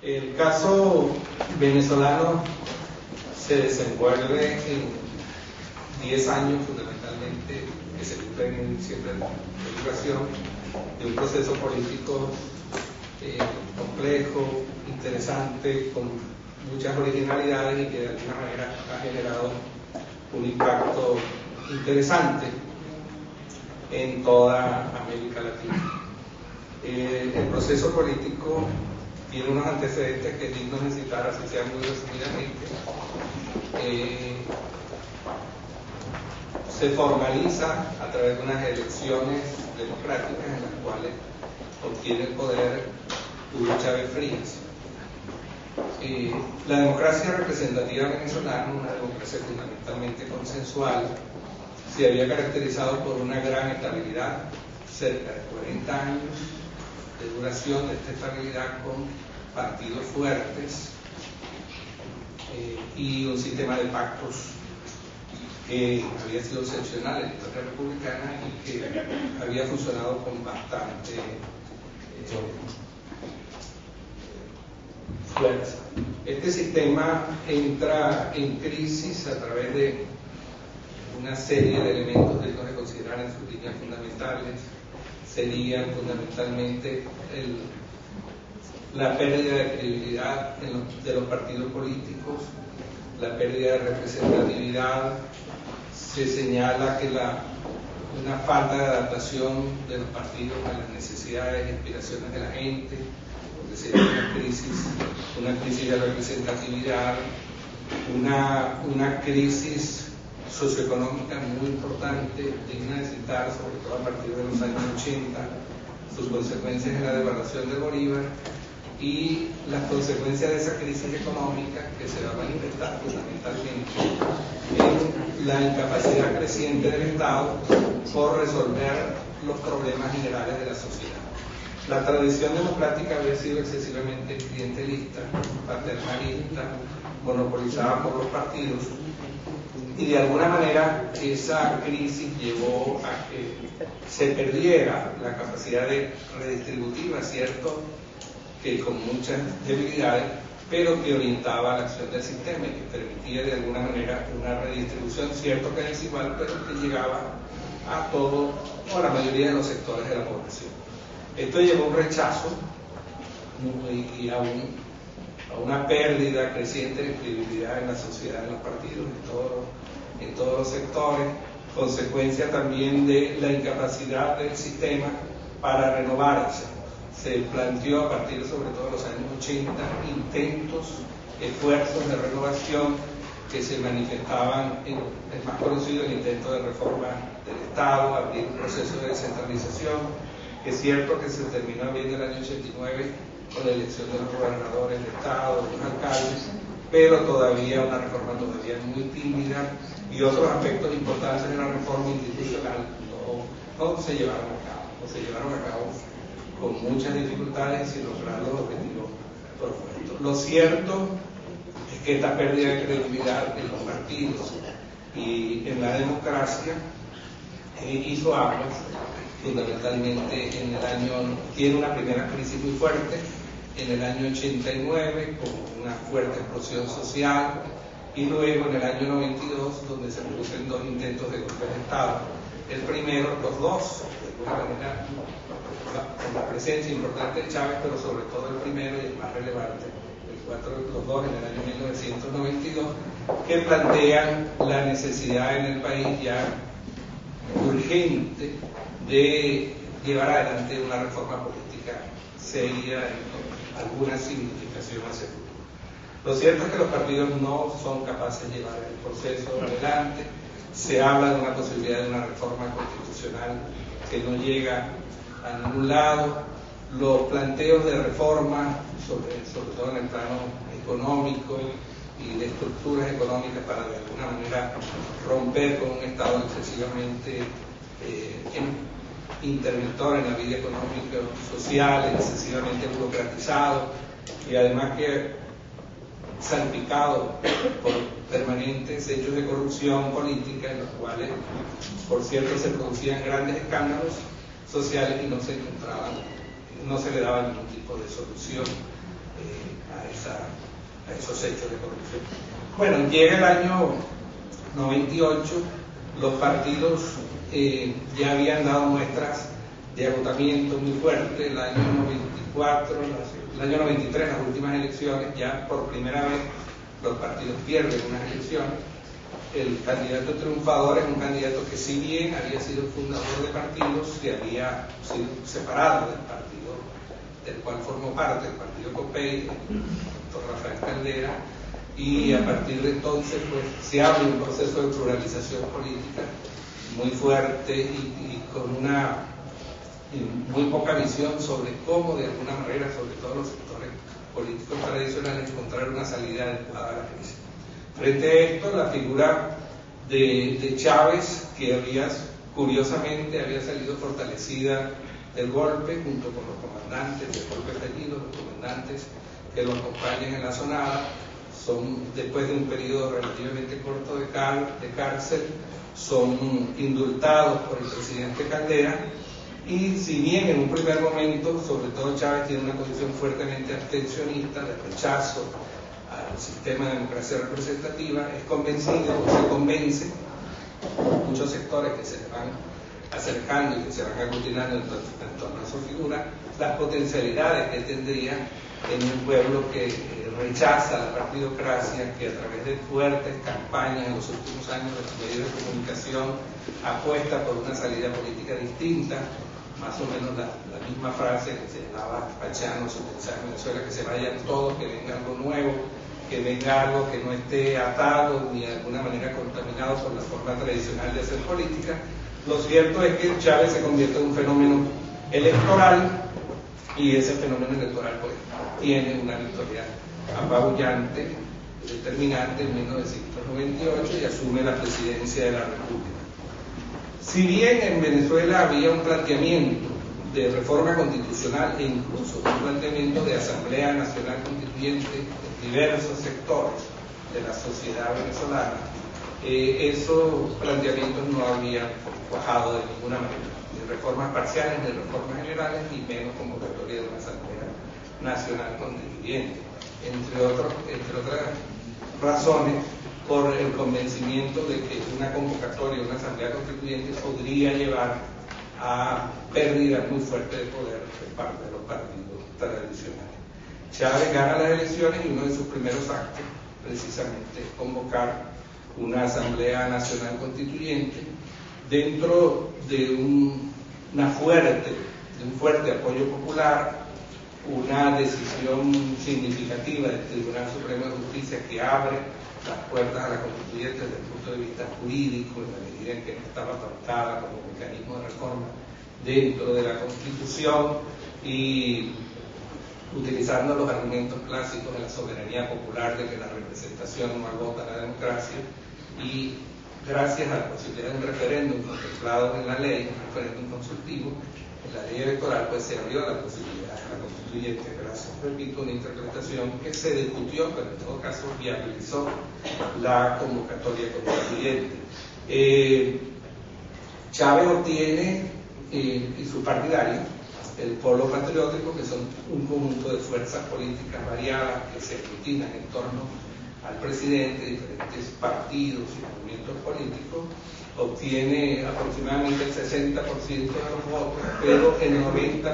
El caso venezolano se desenvuelve en 10 años fundamentalmente que se cumplen en diciembre de la duración de un proceso político complejo, interesante, con muchas originalidades y que de alguna manera ha generado un impacto interesante en toda América Latina. El proceso político tiene unos antecedentes que es digno de citar, así sea muy resumidamente. Se formaliza a través de unas elecciones democráticas en las cuales obtiene el poder Hugo Chávez Frías. La democracia representativa venezolana, una democracia fundamentalmente consensual, se había caracterizado por una gran estabilidad, cerca de 40 años de duración de esta estabilidad con partidos fuertes y un sistema de pactos que había sido excepcional en la historia republicana y que había funcionado con bastante fuerza. Este sistema entra en crisis a través de una serie de elementos dignos de considerar en sus líneas fundamentales. Serían fundamentalmente la pérdida de credibilidad de los partidos políticos, la pérdida de representatividad. Se señala que una falta de adaptación de los partidos a las necesidades y aspiraciones de la gente, porque sería una crisis de representatividad, una crisis socioeconómica muy importante, digna de citar, sobre todo a partir de los años 80, sus consecuencias en la devaluación de Bolívar y las consecuencias de esa crisis económica que se va a manifestar fundamentalmente en la incapacidad creciente del Estado por resolver los problemas generales de la sociedad. La tradición democrática había sido excesivamente clientelista, paternalista, monopolizada por los partidos, y de alguna manera esa crisis llevó a que se perdiera la capacidad redistributiva, cierto, que con muchas debilidades, pero que orientaba la acción del sistema y que permitía de alguna manera una redistribución, cierto que desigual, pero que llegaba a todo o a la mayoría de los sectores de la población. Esto llevó a un rechazo y a una pérdida creciente de credibilidad en la sociedad, en los partidos, en todos los sectores, consecuencia también de la incapacidad del sistema para renovarse. Se planteó a partir sobre todo de los años 80 intentos, esfuerzos de renovación que se manifestaban en el más conocido, el intento de reforma del Estado, abrir un proceso de descentralización. Es cierto que se terminó abriendo el año 89 con la elección de los gobernadores del Estado, de los alcaldes, pero todavía una reforma todavía muy tímida y otros aspectos importantes de la reforma institucional no se llevaron a cabo con muchas dificultades y sin lograr los objetivos propuestos. Lo cierto es que esta pérdida de credibilidad en los partidos y en la democracia hizo aguas fundamentalmente tiene una primera crisis muy fuerte en el año 89 con una fuerte explosión social y luego en el año 92 donde se producen dos intentos de golpe de Estado. El primero, los dos, de alguna manera, con la presencia importante de Chávez, pero sobre todo el primero y el más relevante, los dos en el año 1992, que plantean la necesidad en el país ya urgente de llevar adelante una reforma política seria y alguna significación hacia el futuro. Lo cierto es que los partidos no son capaces de llevar el proceso adelante. Se habla de una posibilidad de una reforma constitucional que no llega a ningún lado. Los planteos de reforma, sobre todo en el plano económico y de estructuras económicas para de alguna manera romper con un Estado excesivamente interventor en la vida económica, social, excesivamente burocratizado y además que salpicado por permanentes hechos de corrupción política en los cuales, por cierto, se producían grandes escándalos sociales y no se le daba ningún tipo de solución esos hechos de corrupción. Bueno, llega el año 98, los partidos ya habían dado muestras de agotamiento muy fuerte. El año 94, el año 93, las últimas elecciones, ya por primera vez los partidos pierden unas elecciones. El candidato triunfador es un candidato que, si bien había sido fundador de partidos, se había sido separado del partido del cual formó parte, el partido COPEI, el doctor Rafael Caldera, y a partir de entonces pues se abre un proceso de pluralización política muy fuerte y con una muy poca visión sobre cómo, de alguna manera, sobre todo los sectores políticos tradicionales, encontrar una salida adecuada a la crisis. Frente a esto, la figura de Chávez, que curiosamente había salido fortalecida del golpe, junto con los comandantes del golpe fallido, los comandantes que lo acompañan en la zonada, son, después de un periodo relativamente corto de cárcel, son indultados por el presidente Caldera. Y si bien en un primer momento, sobre todo Chávez, tiene una posición fuertemente abstencionista, de rechazo al sistema de democracia representativa, es convencido, o se convence, muchos sectores que se van acercando y que se van aglutinando en torno a su figura, las potencialidades que tendría en un pueblo que rechaza la partidocracia, que a través de fuertes campañas en los últimos años de los medios de comunicación apuesta por una salida política distinta, más o menos la misma frase que se daba a Chano su mensaje en Venezuela, que se vayan todos, que venga algo nuevo, que venga algo que no esté atado ni de alguna manera contaminado por la forma tradicional de hacer política. Lo cierto es que Chávez se convierte en un fenómeno electoral, y ese fenómeno electoral pues tiene una victoria apabullante, determinante en 1998, y asume la presidencia de la República. Si bien en Venezuela había un planteamiento de reforma constitucional e incluso un planteamiento de Asamblea Nacional Constituyente en diversos sectores de la sociedad venezolana, esos planteamientos no habían cuajado de ninguna manera, ni reformas parciales, ni reformas generales, ni menos convocatoria de una Asamblea Nacional Constituyente, entre otras razones, por el convencimiento de que una convocatoria, una Asamblea Constituyente podría llevar a pérdidas muy fuertes de poder por parte de los partidos tradicionales. Chávez gana las elecciones y uno de sus primeros actos precisamente es convocar una Asamblea Nacional Constituyente dentro de un fuerte apoyo popular, una decisión significativa del Tribunal Supremo de Justicia que abre las puertas a la constituyente desde el punto de vista jurídico, en la medida en que no estaba pautada como mecanismo de reforma dentro de la Constitución, y utilizando los argumentos clásicos de la soberanía popular, de que la representación no agota la democracia, y gracias a la posibilidad de un referéndum contemplado en la ley, un referéndum consultivo, en la ley electoral pues se abrió la posibilidad a la constituyente, gracias, repito, una interpretación que se discutió, pero en todo caso viabilizó la convocatoria constituyente. Chávez obtiene, y su partidario, el Polo Patriótico, que son un conjunto de fuerzas políticas variadas que se aglutinan en torno al presidente, diferentes partidos y movimientos políticos, obtiene aproximadamente el 60% de los votos, pero el 90%,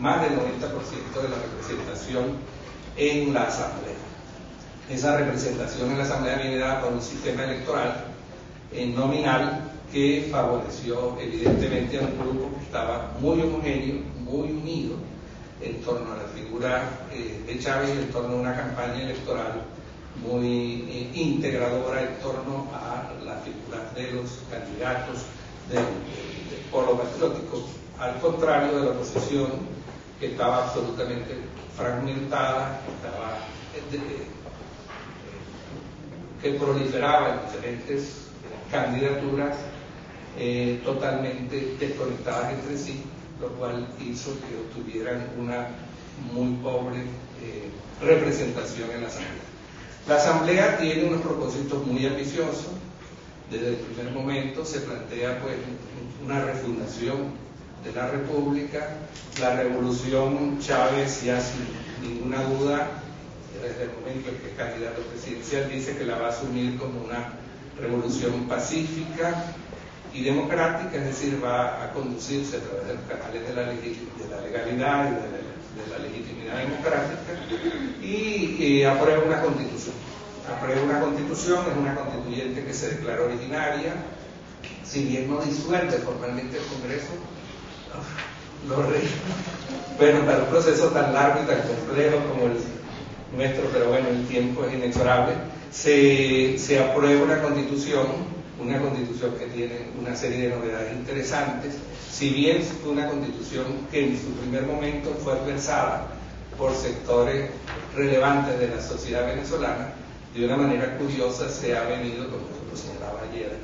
más del 90% de la representación en la Asamblea. Esa representación en la Asamblea viene dada por un sistema electoral nominal que favoreció evidentemente a un grupo que estaba muy homogéneo, muy unido en torno a la figura de Chávez y en torno a una campaña electoral muy integradora en torno a la figura de los candidatos del Polo Patriótico, al contrario de la oposición, que estaba absolutamente fragmentada, que proliferaba en diferentes candidaturas totalmente desconectadas entre sí, lo cual hizo que obtuvieran una muy pobre representación en la Asamblea. La Asamblea tiene unos propósitos muy ambiciosos. Desde el primer momento se plantea pues una refundación de la República. La revolución Chávez, ya sin ninguna duda, desde el momento en que es candidato presidencial, dice que la va a asumir como una revolución pacífica y democrática, es decir, va a conducirse a través de los canales de la legalidad y de la legitimidad democrática, y aprueba una constitución. Aprueba una constitución, es una constituyente que se declara originaria, si bien no disuelve formalmente el Congreso, bueno, para un proceso tan largo y tan complejo como el nuestro, pero bueno, el tiempo es inexorable, se aprueba una constitución que tiene una serie de novedades interesantes, si bien fue una constitución que en su primer momento fue adversada por sectores relevantes de la sociedad venezolana, de una manera curiosa se ha venido, como lo señalaba ayer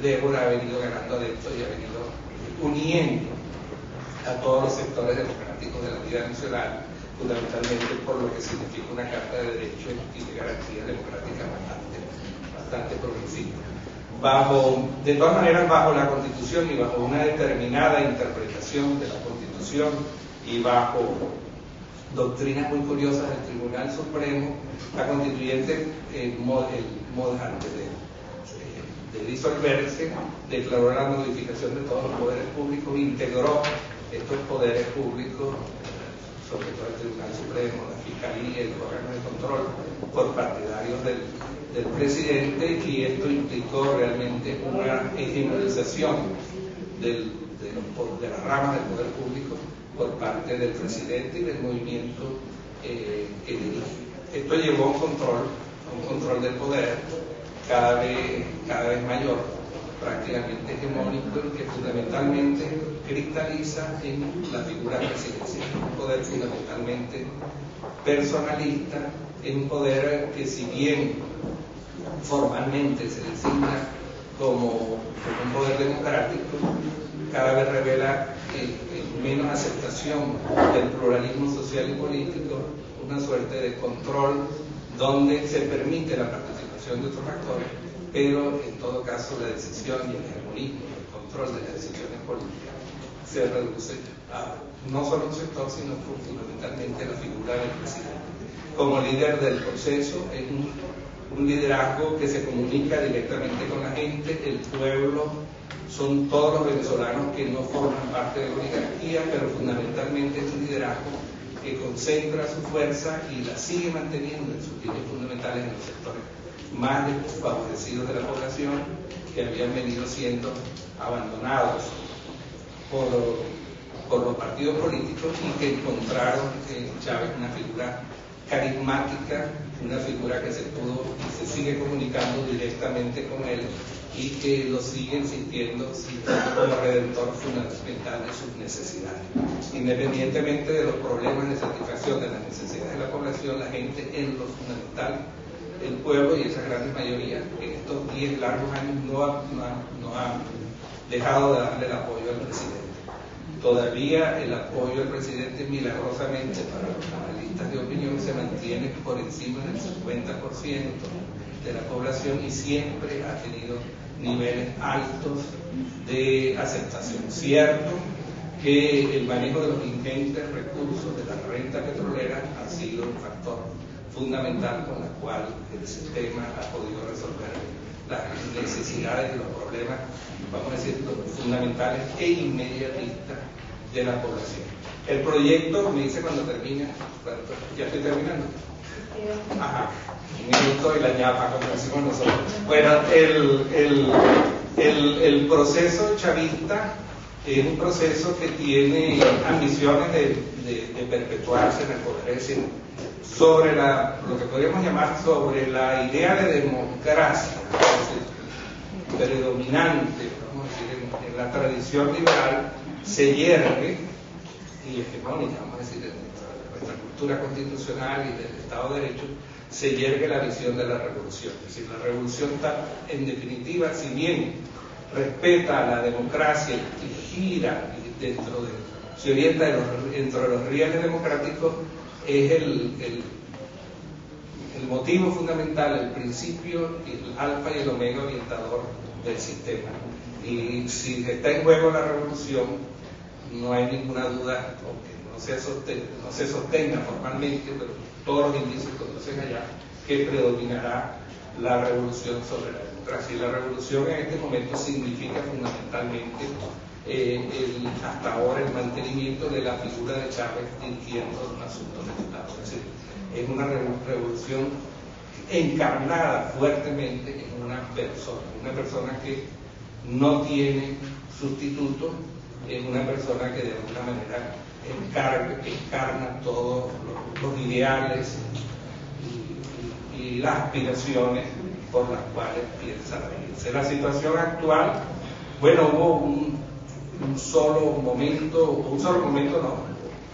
Débora, ha venido ganando adeptos y ha venido uniendo a todos los sectores democráticos de la vida nacional, fundamentalmente por lo que significa una carta de derechos y de garantías democráticas bastante progresiva. De todas maneras, bajo la Constitución y bajo una determinada interpretación de la Constitución y bajo doctrinas muy curiosas del Tribunal Supremo, la constituyente, antes de disolverse, declaró la modificación de todos los poderes públicos, integró estos poderes públicos, sobre todo el Tribunal Supremo, la Fiscalía y los órganos de control, por partidarios del presidente, y esto implicó realmente una hegemonización de las ramas del poder público por parte del presidente y del movimiento que dirige. Esto llevó a un control del poder cada vez mayor, prácticamente hegemónico, y que fundamentalmente cristaliza en la figura presidencial, un poder fundamentalmente personalista, en un poder que, si bien formalmente se designa como un poder democrático, cada vez revela menos aceptación del pluralismo social y político, una suerte de control donde se permite la participación de otros actores, pero en todo caso la decisión y el hegemonismo, el control de las decisiones políticas se reduce a no solo un sector, sino fundamentalmente a la figura del presidente. Como líder del proceso, es un liderazgo que se comunica directamente con la gente, el pueblo, son todos los venezolanos que no forman parte de la oligarquía, pero fundamentalmente es un liderazgo que concentra su fuerza y la sigue manteniendo en sus líneas fundamentales en los sectores más desfavorecidos de la población, que habían venido siendo abandonados por los partidos políticos, y que encontraron en Chávez una figura carismática, una figura que se pudo y se sigue comunicando directamente con él, y que lo siguen sintiendo como redentor fundamental de sus necesidades. Independientemente de los problemas de satisfacción de las necesidades de la población, la gente en lo fundamental, el pueblo y esa gran mayoría, en estos 10 largos años no ha dejado de darle el apoyo al presidente. Todavía el apoyo al presidente, milagrosamente para los analistas de opinión, se mantiene por encima del 50% de la población, y siempre ha tenido niveles altos de aceptación. Cierto que el manejo de los ingentes recursos de la renta petrolera ha sido un factor fundamental con el cual el sistema ha podido resolver las necesidades y los problemas, vamos a decir, fundamentales e inmediatistas de la población. El proyecto, me dice cuando termina, ya estoy terminando. Ajá, un minuto y la ñapa, como decimos nosotros. Bueno, el proceso chavista es un proceso que tiene ambiciones de perpetuarse en el poder, es decir, sobre lo que podríamos llamar sobre la idea de democracia, es decir, predominante, vamos a decir, en la tradición liberal, se hierve, y hegemónica, vamos a decir, en nuestra cultura constitucional y del Estado de Derecho, se hierve la visión de la revolución. Es decir, la revolución está, en definitiva, si bien respeta a la democracia y gira se orienta dentro de los rieles democráticos, es el motivo fundamental, el principio, el alfa y el omega orientador del sistema. Y si está en juego la revolución, no hay ninguna duda, aunque no no se sostenga formalmente, pero todos los indicios conducen allá, que predominará la revolución sobre la democracia. Y la revolución en este momento significa fundamentalmente hasta ahora el mantenimiento de la figura de Chávez dirigiendo un asunto del Estado. Es decir, es una revolución encarnada fuertemente en una persona que no tiene sustituto, es una persona que de alguna manera encarna todos los ideales y las aspiraciones por las cuales piensa reírse. La situación actual, bueno, hubo un solo momento no,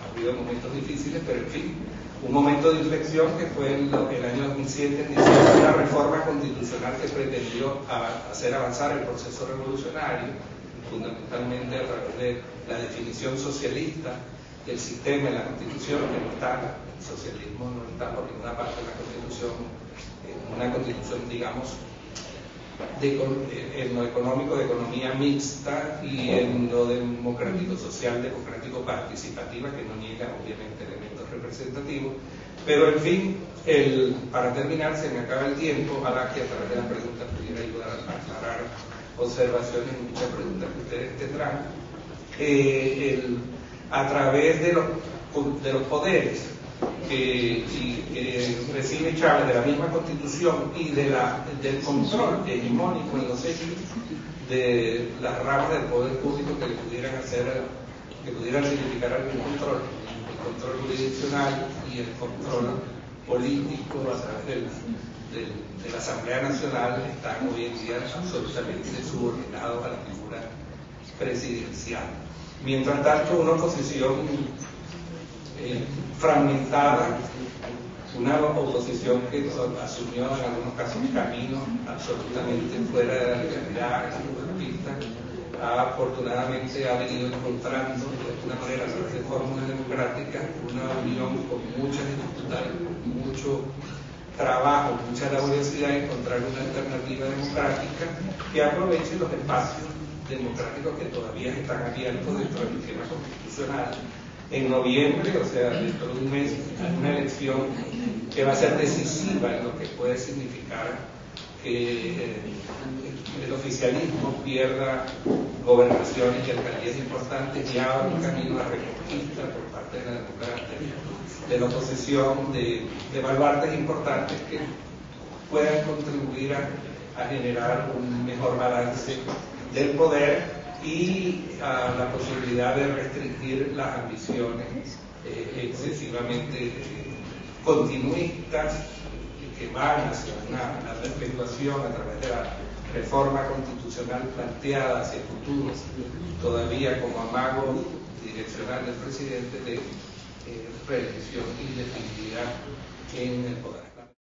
ha habido momentos difíciles, pero en fin, un momento de inflexión que fue el año 2007, en diciembre, una reforma constitucional que pretendió hacer avanzar el proceso revolucionario, fundamentalmente a través de la definición socialista del sistema en la Constitución, que no está, el socialismo no está por ninguna parte de la Constitución, una Constitución, digamos, en lo económico de economía mixta y en lo democrático social, democrático participativa, que no niega obviamente elementos representativos. Pero en fin, para terminar, se me acaba el tiempo, ojalá que a través de las preguntas pudiera ayudar a aclarar observaciones y muchas preguntas que ustedes tendrán. A través de los poderes que recibe Chávez de la misma Constitución y del control hegemónico en los hechos de las ramas del poder público que le pudieran significar algún control, el control jurisdiccional y el control político a través de la Asamblea Nacional, están hoy en día absolutamente subordinados a la figura presidencial. Mientras tanto, una oposición fragmentada, una oposición que asumió en algunos casos caminos absolutamente fuera de la legalidad, afortunadamente ha venido encontrando de alguna manera a través de fórmulas democráticas una unión con muchas dificultades, mucho trabajo, mucha laboriosidad, encontrar una alternativa democrática que aproveche los espacios democráticos que todavía están abiertos dentro del sistema constitucional. En noviembre, o sea, dentro de un mes, hay una elección que va a ser decisiva en lo que puede significar que el oficialismo pierda gobernaciones y alcaldías importantes y abra un camino a reconquista por parte de la democracia, de la oposición, de baluartes importantes que puedan contribuir a generar un mejor balance del poder y a la posibilidad de restringir las ambiciones excesivamente continuistas que van hacia una perpetuación a través de la reforma constitucional planteada hacia el futuro, todavía como amago direccional del presidente de reelección y definitiva en el poder.